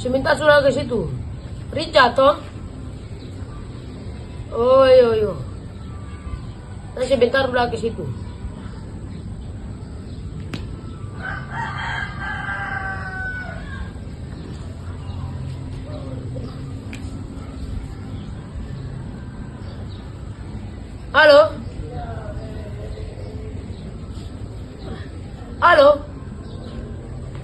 Sebentar sudah ke situ. Richard toh? Oh iya. Nah sebentar udah ke situ. Halo? Halo?